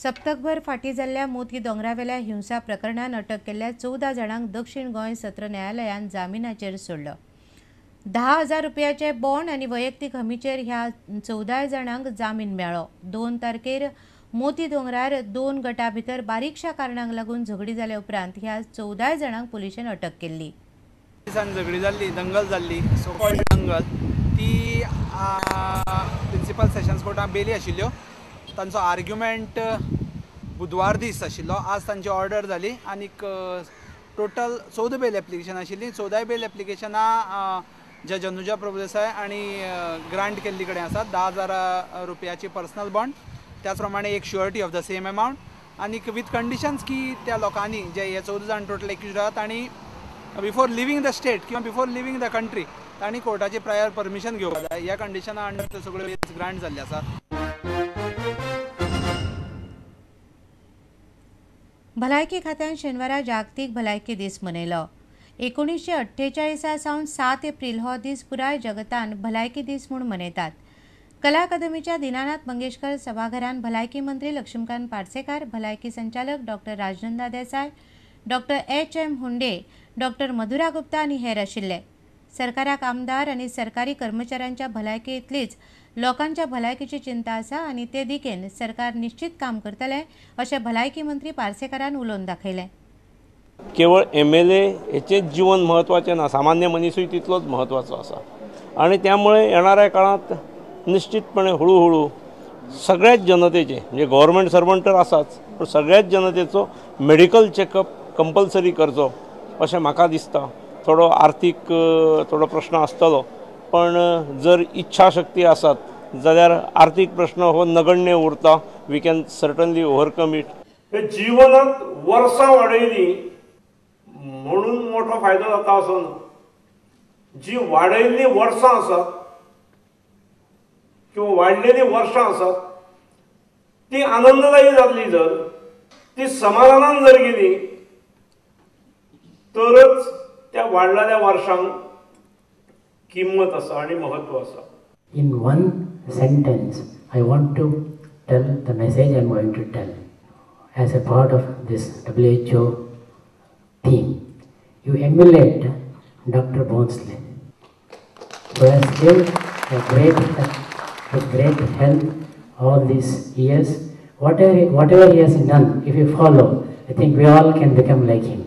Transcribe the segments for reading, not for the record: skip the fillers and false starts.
सप्तकभर फाटी जाल्ल्या मोती दोंगरावेल्या हिंसा प्रकरणात अटक केल्ल्या 14 जाणांक दक्षिण गोंय सत्र न्यायालयान जामिनाचेर सोडलो। 10,000 रुपयाचे बॉन्ड आणि वैयक्तिक हमीचेर ह्या 14 जाणांक जामीन मेळ्ळो। 2 तारखेर मोती दोंगरार 2 गटां भितर बारीकशा कारणांक लागून झगडी जाल्या उपरांत ह्या 14 जाणांक पुलिशेन अटक केल्ली। झगडी जाल्ली, दंगल जाल्ली, सो कॉल्ड दंगल ती प्रिंसिपल सेशन्स कोर्टान बेली आशिल्ल्यो। तांचो आर्ग्युमेंट बुधवार दीस आशिल्लो। आज तांची ऑर्डर जाली आनी टोटल 14 बेल एप्लिकेशन आशिल्ली। 14 बेल एप्लिकेशनां जज अनुजा प्रभुदेसाय आणि ग्रांट केल्ली कडेन आसात। 10,000 रुपयाची पर्सनल बॉन्ड, त्याच प्रमाणे एक surety of the same amount आनी विथ कंडिशन्स की त्या लोकांनी जे हे 14 जाण टोटल एक्युज्ड आहात आणि बिफोर लिव्हिंग द स्टेट किंवा बिफोर लिव्हिंग द कंट्री तांणी कोर्टाची प्रायर परमिशन घेवपाक जाय। ह्या कंडिशना अंडर त्यो सगळ्यो बेल्स ग्रांट जाल्ले आसात। भलायकी खात्यान शेनवारा जागतीक भलायकी दीस मनयलो। 1948 सावन 7 एप्रिल हो दीस पुराय जगतान भलायकी दीस म्हूण मनयतात। कला अकादमीच्या दीनानाथ मंगेशकर सभाघरान भलायकी मंत्री लक्ष्मीकांत पार्सेकार, भलायकी संचालक डॉक्टर राजनंदा देसाय, doctor H.M. Hunde, doctor Madhura Gupta आनी हेर आशिल्ले। सरकाराक आमदार आनी सरकारी कर्मचाऱ्यांच्या भलायकी इतलीच लोकांच्या भलायकीची चिंता आसा आनी ते दिकेन सरकार निश्चित काम करतले अशें भलायकी मंत्री पार्सेकारान उलोवन दाखयलें। केवळ MLA हेचे जीवन महत्वाचे ना, सामान्य मनीसूय तितलोच महत्वाचो आसा आणि त्यामुळे येणाऱ्या काळात निश्चितपणे हळूहळू सगळ्याच जनतेचे म्हणजे गव्हर्नमेंट सर्वंट तर आसाच पण सगळ्याच जनतेचो मेडिकल चेकअप कंपल्सरी करचो अशें म्हाका दिसता। थोडो आर्थीक थोडो प्रश्न आसतलो पण जर इच्छाशक्ती आसत जाल्यार आर्थीक प्रश्न हो नगण्य उरता। We can certainly overcome it. जीवनात वर्सां वाडयली म्हणून मोठो फायदो जाता असो ना। जी वाडयल्ली वर्सां आसात किंवा वाडलेली वर्सां आसात ती आनंददायी जाल्ली जर ती समाधानान जर गेली तरच त्या वाडलेल्या वर्सांक किंमत आसा आणि महत्व आसा। In one sentence, I want to tell the message I am going to tell as a part of this WHO theme. You emulate Dr. Bonsley, who has given a great help all these years. Whatever he has done, if you follow, I think we all can become like him.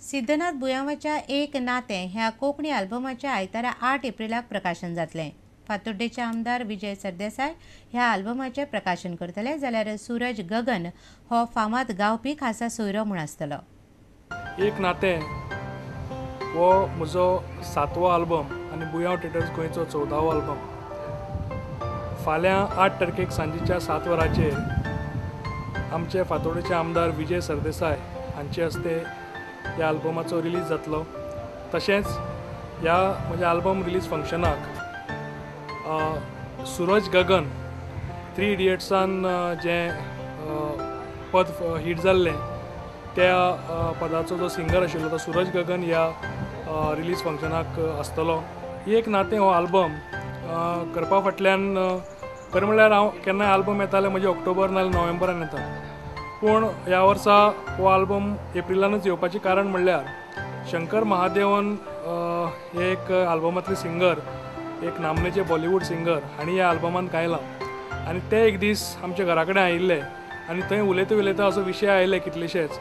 Siddhanath बुयांवाच्या एक नातें ह्या कोंकणी आल्बमाच्या आयतारा 8 एप्रिलाक प्रकाशन जातलें। फातोड्डेचे आमदार विजय सरदेसाय ह्या आल्बमाचें प्रकाशन करतले जाल्यार सूरज गगन हो फामाद गावपी खासा सोयरो म्हूण आसतलो। एक नातें हो म्हजो 7वो आल्बम आनी बुयांव थिएटर्स गोंयचो 14वो आल्बम। फाल्यां 8 तारखेक सांजेच्या 7 वरांचेर आमचे फातोड्डेचे आमदार विजय सरदेसाय हांचे हस्ते ह्या आल्बमाचो रिलीज जातलो। तशेंच ह्या म्हज्या आल्बम रिलीज फंक्शनाक सूरज गगन 3 इडियट्सान जें पद हिट जाल्लें त्या पदाचो जो सिंगर आशिल्लो तो सूरज गगन ह्या रिलीज फंक्शनाक आसतलो। एक नातें हो आल्बम करपा फाटल्यान खरें म्हणल्यार हांव केन्नाय आल्बम येताले म्हणजे ऑक्टोबर नाजाल्यार नोव्हेंबरान येता पूण ह्या वर्सा हो आल्बम एप्रिलानूच येवपाचें कारण म्हणल्यार शंकर महादेवन हे एक आल्बमांतले सिंगर, एक नामनेचे बॉलिवूड सिंगर हांणी ह्या आल्बमान गायलां आनी ते एक दीस आमच्या घरा कडेन आयिल्ले आनी थंय उलयता असो विशय आयले कितलेशेच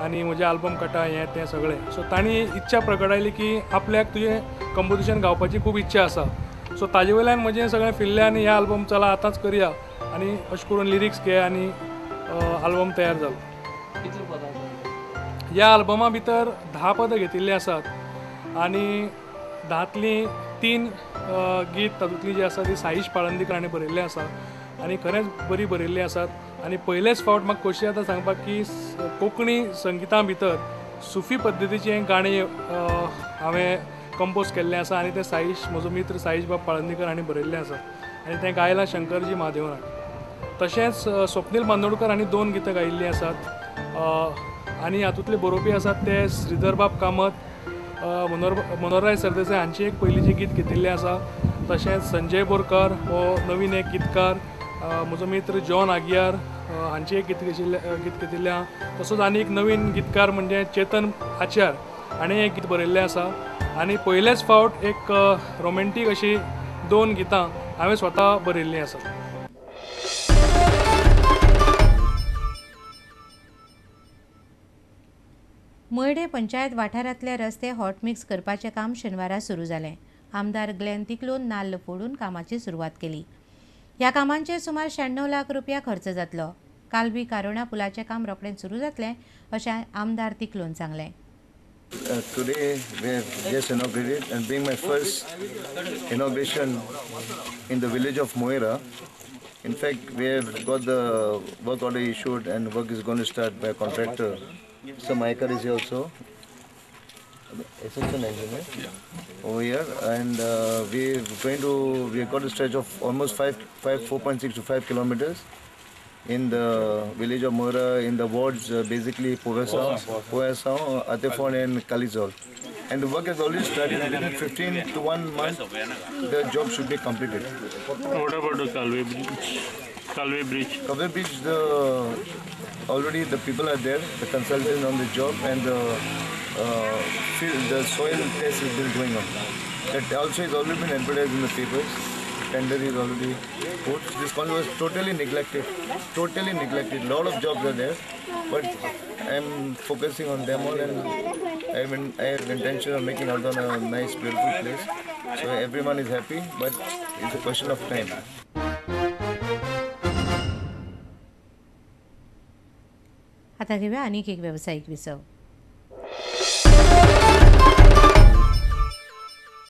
आनी म्हजें आल्बम काडटा हें तें सगळें। सो तांणी इच्छा प्रगटायली की आपल्याक तुजें कंपोजिशन गावपाची खूब इच्छा आसा। सो ताजे वयल्यान म्हजें सगळें फिरलें आनी हें आल्बम चला आतांच करया आनी अशें करून लिरिक्स घे आनी आल्बम तयार जालो। ह्या आल्बमा भितर 10 पदां घेतिल्लीं आसात आनी 10तलीं 3 गीत तातूंतलीं जीं आसा ती साईश पाळंदीकर हाणें बरयल्लीं आसात आनी खरेंच बरीं बरयल्लीं आसात। आनी पयलेच फावट म्हाका खोशी जाता सांगपाक की कोंकणी संगिता भितर सुफी पद्दतीचें गाणें हांवें कंपोज केल्लें आसा आनी तें साईश म्हजो मित्र साईश बाब पाळंदीकर हाणें बरयल्लें आसा आनी तें गायलां शंकरजी महादेवन। तशेंच स्वप्नील बांदोडकर हांणी 2 गितां गायिल्लीं आसात आनी हातूंतले बरोवपी आसात ते श्रीधर बाब कामत, मनोहरराय सरदेसाय हांची एक पयलींची गीत घेतिल्लें आसा. तशेंच संजय बोरकार हो नवीन एक गीतकार, म्हजो मित्र जॉन आगियार हांची एक गीत घेतिल्लें आहा. तसोच आनी एक नवीन गीतकार म्हणजे चेतन आचार हाणें एक गीत बरयल्लें आसा. आनी पयलेच फावट एक रोमॅन्टीक अशी 2 गितां हांवें स्वता बरयल्लीं आसा. मयडे पंचायत वाठारांतले रस्ते हॉट मिक्स करपाचें काम शेनवारा सुरू जालें. आमदार ग्लेन तिक्लोन नाल्ल फोडून कामाची सुरवात केली. ह्या कामांचेर सुमार 96 लाख रुपया खर्च जातलो. कालबी कारोणा पुलाचें काम रोखडेंच सुरू जातलें अशें आमदार तिक्लोन सांगलें. Today we have just inaugurated and being my first inauguration in the village of Moira. In fact, we have got the work order issued and work is going to start by a contractor. Some Aikar is here also, assistant engineer over here, and we have got a stretch of almost 4.6 to 5 kilometers in the village of Moira, in the wards basically Poesau, Atefon and Kalizol. And the work has already started. Within 15 to 1 month, the job should be completed. What about the Kalwe Bridge? Kalwe Bridge, already the people are there, the consultant on the job, and the soil test is still going on. That also has already been advertised in the papers. Tender is already put. This one was totally neglected. Lot of jobs are there, but I am focusing on them all, and I have intention of making Haldon a nice, beautiful place. So everyone is happy, but it's a question of time. आता घेऊया अनेक एक व्यावसायिक विसव.